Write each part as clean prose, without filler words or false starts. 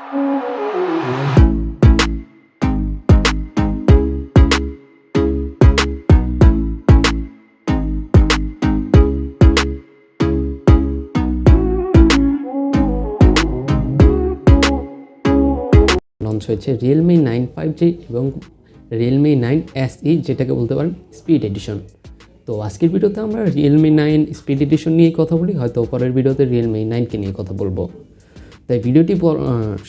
Launch হয়েছে Realmi 9 5G এবং Realmi 9 SE, যেটাকে বলতে পারেন স্পিড এডিশন। তো আজকের ভিডিওতে আমরা Realmi 9 স্পিড এডিশন নিয়ে কথা বলি, হয়তো পরের ভিডিওতে Realmi 9কে নিয়ে কথা বলবো। তাই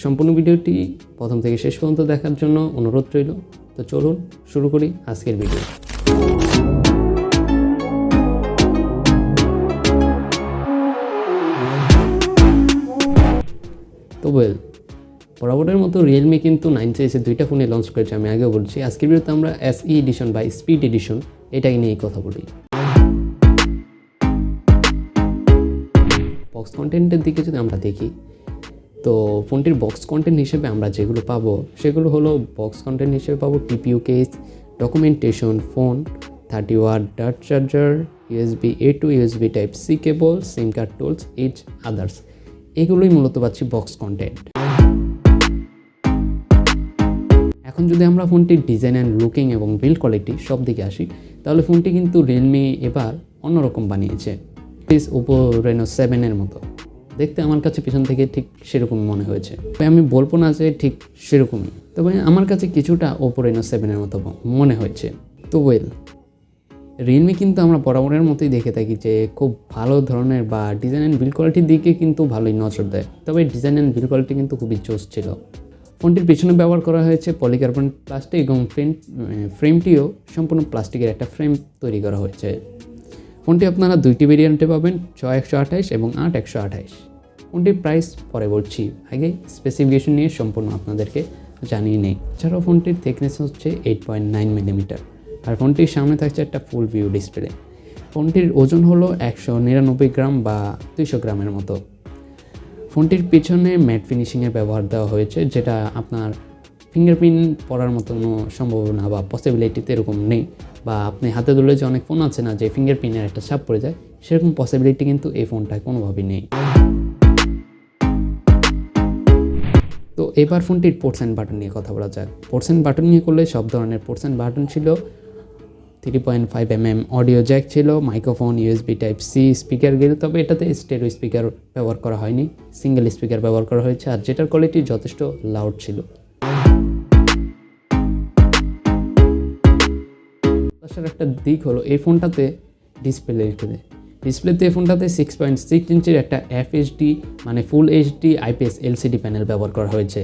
সম্পূর্ণ ভিডিওটি প্রথম থেকে শেষ পর্যন্ত দেখার জন্য অনুরোধ রইল। তো চলুন শুরু করি আজকের ভিডিও। তো বরাবরের মতো রিয়েলমি কিন্তু 9 সিরিজের দুইটা ফোনে লঞ্চ করেছে, আমি আগেও বলছি। আজকের ভিডিওতে আমরা SE এডিশন বা স্পিড এডিশন এটাকে নিয়েই কথা বলি। বক্স কন্টেন্টের দিকে যদি আমরা দেখি, তো ফোনটির বক্স কন্টেন্ট হিসেবে আমরা যেগুলো পাবো সেগুলো হলো বক্স কন্টেন্ট হিসেবে পাবো TPU কেস, ডকুমেন্টেশন, ফোন, 30 ওয়াট ডাট charger, USB A to USB Type-C cable, SIM card tools, others. এগুলোই মূলত পাচ্ছি বক্স কন্টেন্ট। এখন যদি আমরা ফোনটির ডিজাইন অ্যান্ড লুকিং এবং বিল্ড কোয়ালিটি সব দিকে আসি, তাহলে ফোনটি কিন্তু রিয়েলমি এবার অন্যরকম বানিয়েছে। ওপো Reno 7 এর মতো দেখতে আমার কাছে পিছন থেকে ঠিক সেরকমই মনে হয়েছে। আমি বলবো না যে ঠিক সেরকমই, তবে আমার কাছে কিছুটা ওপো Reno 7 এর মতো মনে হয়েছে। তো রিয়েলমি কিন্তু আমরা বরাবরের মতোই দেখে থাকি যে খুব ভালো ধরনের বা ডিজাইন অ্যান্ড বিল্ড কোয়ালিটির দিকে কিন্তু ভালোই নজর দেয়। তবে ডিজাইন অ্যান্ড বিল্ড কোয়ালিটি কিন্তু খুবই জোস ছিল। ফোনটির পিছনে ব্যবহার করা হয়েছে পলিকার্বন প্লাস্টিক এবং ফ্রেমটিও সম্পূর্ণ প্লাস্টিকের একটা ফ্রেম তৈরি করা হয়েছে। ফোনটি আপনারা দুইটি ভেরিয়েন্টে পাবেন, 6128 এবং 8128। ফোনটির প্রাইস পরে বলছি, আগে স্পেসিফিকেশন নিয়ে সম্পূর্ণ আপনাদেরকে জানিয়ে নেই। এছাড়াও ফোনটির থিকনেস হচ্ছে 8.9 মিলিমিটার, আর ফোনটির সামনে থাকছে একটা ফুল ভিউ ডিসপ্লে। ফোনটির ওজন হলো 199 গ্রাম বা 200 গ্রামের মতো। ফোনটির পিছনে ম্যাট ফিনিশিংয়ের ব্যবহার দেওয়া হয়েছে, যেটা আপনার ফিঙ্গারপ্রিন্ট পড়ার মতো কোনো সম্ভাবনা বা পসিবিলিটিতে এরকম নেই। বা আপনি হাতে ধরলে যে অনেক ফোন আছে না, যে ফিঙ্গারপ্রিন্টের একটা ছাপ পড়ে যায়, সেরকম পসিবিলিটি কিন্তু এই ফোনটায় কোনোভাবেই নেই। তো এবার ফোনটির পোর্টস অ্যান্ড বাটন নিয়ে কথা বলা যাক। পোর্টস অ্যান্ড বাটন নিয়ে করলে সব ধরনের পোর্টস অ্যান্ড বাটন ছিল। 3.5mm অডিও জ্যাক ছিল, মাইক্রোফোন, USB Type-C স্পিকার গেল, তবে এটাতে স্টেরিও স্পিকার ব্যবহার করা হয়নি, সিঙ্গেল স্পিকার ব্যবহার করা হয়েছে, আর যেটার কোয়ালিটি যথেষ্ট লাউড ছিল। একটা দিক হলো এই ফোনটাতে ডিসপ্লেতে এই ফোনটাতে 6.6 ইঞ্চির একটা FHD মানে ফুল HD IPS LCD প্যানেল ব্যবহার করা হয়েছে।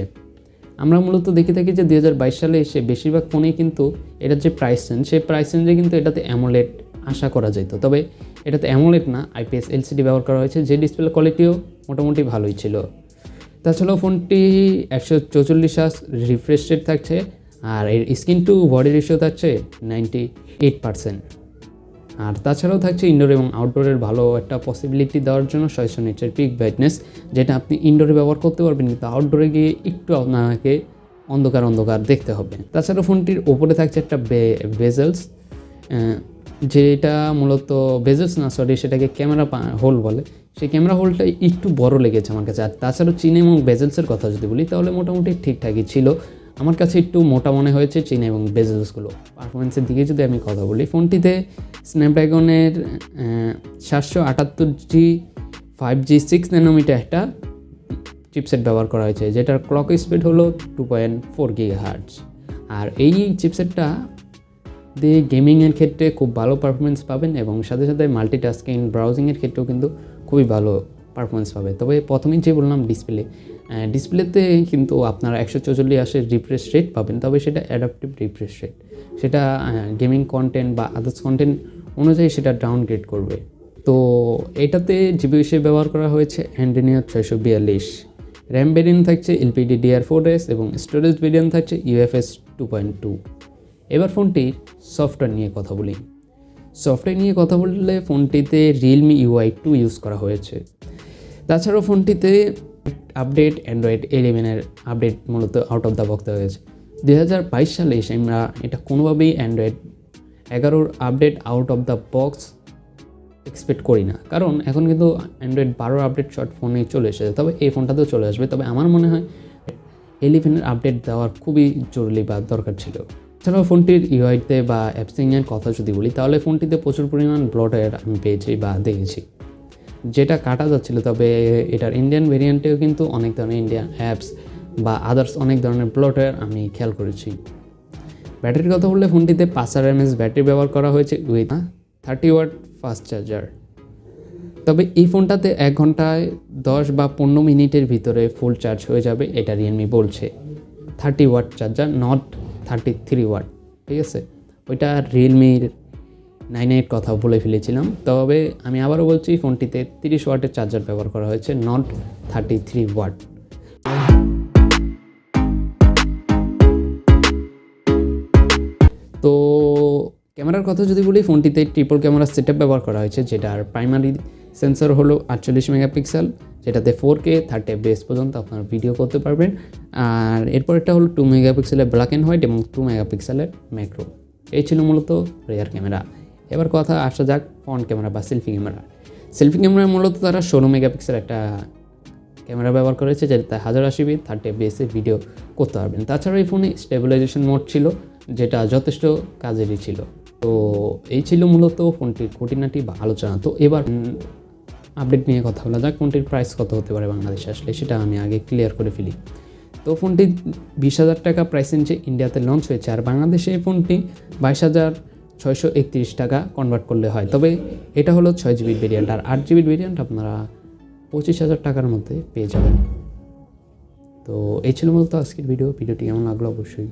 আমরা মূলত দেখে থাকি যে 2022 সালে এসে বেশিরভাগ ফোনেই কিন্তু এটার যে প্রাইস রেঞ্জ, সেই প্রাইস রেঞ্জে কিন্তু এটাতে অ্যামোলেড আশা করা যেত, তবে এটাতে অ্যামোলেড না, IPS LCD ব্যবহার করা হয়েছে, যে ডিসপ্লে কোয়ালিটিও মোটামুটি ভালোই ছিল। তাছাড়াও ফোনটি 144 Hz রিফ্রেশ রেট থাকছে, আর এর স্ক্রিন টু বডি রেশিও থাকছে 98%। আর তাছাড়াও থাকছে ইনডোর এবং আউটডোরের ভালো একটা পসিবিলিটি দেওয়ার জন্য 600 নিটের পিক ব্রাইটনেস, যেটা আপনি ইনডোরে ব্যবহার করতে পারবেন, কিন্তু আউটডোরে গিয়ে একটু আপনাকে অন্ধকার দেখতে হবে। তাছাড়াও ফোনটির ওপরে থাকছে একটা বেজেলস, যেটা মূলত সেটাকে ক্যামেরা হোল বলে। সেই ক্যামেরা হোলটা একটু বড় লেগেছে আমার কাছে। আর তাছাড়াও চিন এবং বেজেলসের কথা যদি বলি, তাহলে মোটামুটি ঠিকঠাকই ছিল। আমার কাছে একটু মোটা মনে হয়েছে চিন এবং বেজেলসগুলো। পারফরমেন্সের দিকে যদি আমি কথা বলি, ফোনটিতে স্ন্যাপড্রাগনের 778G 5G 6 ন্যানোমিটার একটা চিপসেট ব্যবহার করা হয়েছে, যেটার ক্লক স্পিড হলো 2.4 GHz। আর এই চিপসেটটা দিয়ে গেমিংয়ের ক্ষেত্রে খুব ভালো পারফরমেন্স পাবেন, এবং সাথে সাথে মাল্টিটাস্কিং ব্রাউজিংয়ের ক্ষেত্রেও কিন্তু খুবই ভালো পারফরমেন্স পাবে। তবে প্রথমেই যে বললাম ডিসপ্লেতে কিন্তু আপনারা 144 Hz রিফ্রেশ রেট পাবেন, তবে সেটা অ্যাডাপটিভ রিফ্রেশ রেট, সেটা গেমিং কন্টেন্ট বা আদার্স কন্টেন্ট অনুযায়ী সেটা ডাউনগ্রেড করবে। তো এটাতে জিবি হিসেবে ব্যবহার করা হয়েছে Adreno 642, র্যাম ভেরিয়েন্ট থাকছে LPDDR4X এবং স্টোরেজ ভেরিয়েন্ট থাকছে UFS 2.2। এবার ফোনটির সফটওয়্যার নিয়ে কথা বলি। সফটওয়্যার নিয়ে কথা বললে ফোনটিতে Realmi UI 2 ইউজ করা হয়েছে। তাছাড়াও ফোনটিতে আপডেট অ্যান্ড্রয়েড 11 আপডেট মূলত আউট অফ দ্য বক্স দেওয়া হয়েছে। 2022 সালে এসে আমরা এটা কোনোভাবেই Android 11 update out of the box expect করি না, কারণ এখন কিন্তু অ্যান্ড্রয়েড 12 আপডেট শর্ট ফোনে চলে এসেছে, তবে এই ফোনটাতেও চলে আসবে। তবে আমার মনে হয় 11 আপডেট দেওয়ার খুবই জরুরি বা দরকার ছিল। এছাড়াও ফোনটির ইউআইতে বা অ্যাপসিংয়ের কথা যদি বলি, তাহলে ফোনটিতে প্রচুর পরিমাণ ব্লটওয়্যার আমি পেয়েছি বা দেখেছি, যেটা কাটা যাচ্ছিল। তবে এটার ইন্ডিয়ান ভেরিয়েন্টেও কিন্তু অনেক ধরনের ইন্ডিয়ান অ্যাপস বা আদার্স অনেক ধরনের ব্লটওয়্যার আমি খেয়াল করেছি। ব্যাটারির কথা বললে ফোনটিতে 5000 mAh ব্যাটারি ব্যবহার করা হয়েছে উইথ 30 ওয়াট ফাস্ট চার্জার। তবে এই ফোনটাতে 1 ঘন্টায় 10 বা 15 মিনিটের ভিতরে ফুল চার্জ হয়ে যাবে, এটা রিয়েলমি বলছে। 30 ওয়াট চার্জার, নট 33 ওয়াট, ঠিক আছে? ওইটা রিয়েলমির 9 কথা বলে ফেলেছিলাম। তবে আমি আবারও বলছি, ফোনটিতে 30 ওয়াটের চার্জার ব্যবহার করা হয়েছে, নট 33 ওয়াট। তো ক্যামেরার কথা যদি বলি, ফোনটিতে ট্রিপল ক্যামেরা সেটআপ ব্যবহার করা হয়েছে, যেটার প্রাইমারি সেন্সর হলো 48 মেগাপিক্সেল, যেটাতে 4K 30 fps পর্যন্ত আপনারা ভিডিও করতে পারবেন। আর এরপরটা হলো 2 মেগাপিক্সেলের ব্ল্যাক অ্যান্ড হোয়াইট এবং 2 মেগাপিক্সেলের ম্যাক্রো। এই ছিল মূলত রিয়ার ক্যামেরা। এবার কথা আসা যাক ফ্রন্ট ক্যামেরা বা সেলফি ক্যামেরা। সেলফি ক্যামেরা মূলত তারা 16 মেগাপিক্সেল একটা ক্যামেরা ব্যবহার করেছে, যেটাতে 1080p 30 fps ভিডিও করতে পারবেন। তাছাড়া এই ফোনে স্টেবিলাইজেশন মোড ছিল, যেটা যথেষ্ট কাজেরই ছিল। তো এই ছিল মূলত ফোনটির খুঁটিনাটি বা আলোচনা। তো এবার আপডেট নিয়ে কথা বলা যাক, ফোনটির প্রাইস কত হতে পারে বাংলাদেশে আসলে, সেটা আমি আগে ক্লিয়ার করে ফেলি। তো ফোনটি 20,000 টাকা প্রাইস রেঞ্জে ইন্ডিয়াতে লঞ্চ হয়েছে, আর বাংলাদেশে এই ফোনটি 22,631 টাকা কনভার্ট করলে হয়। তবে এটা হলো 6GB ভেরিয়েন্ট, আর 8GB ভেরিয়েন্ট আপনারা 25,000 টাকার মধ্যে পেয়ে যাবেন। তো এই ছিল মূলত আজকের ভিডিওটি কেমন লাগলো অবশ্যই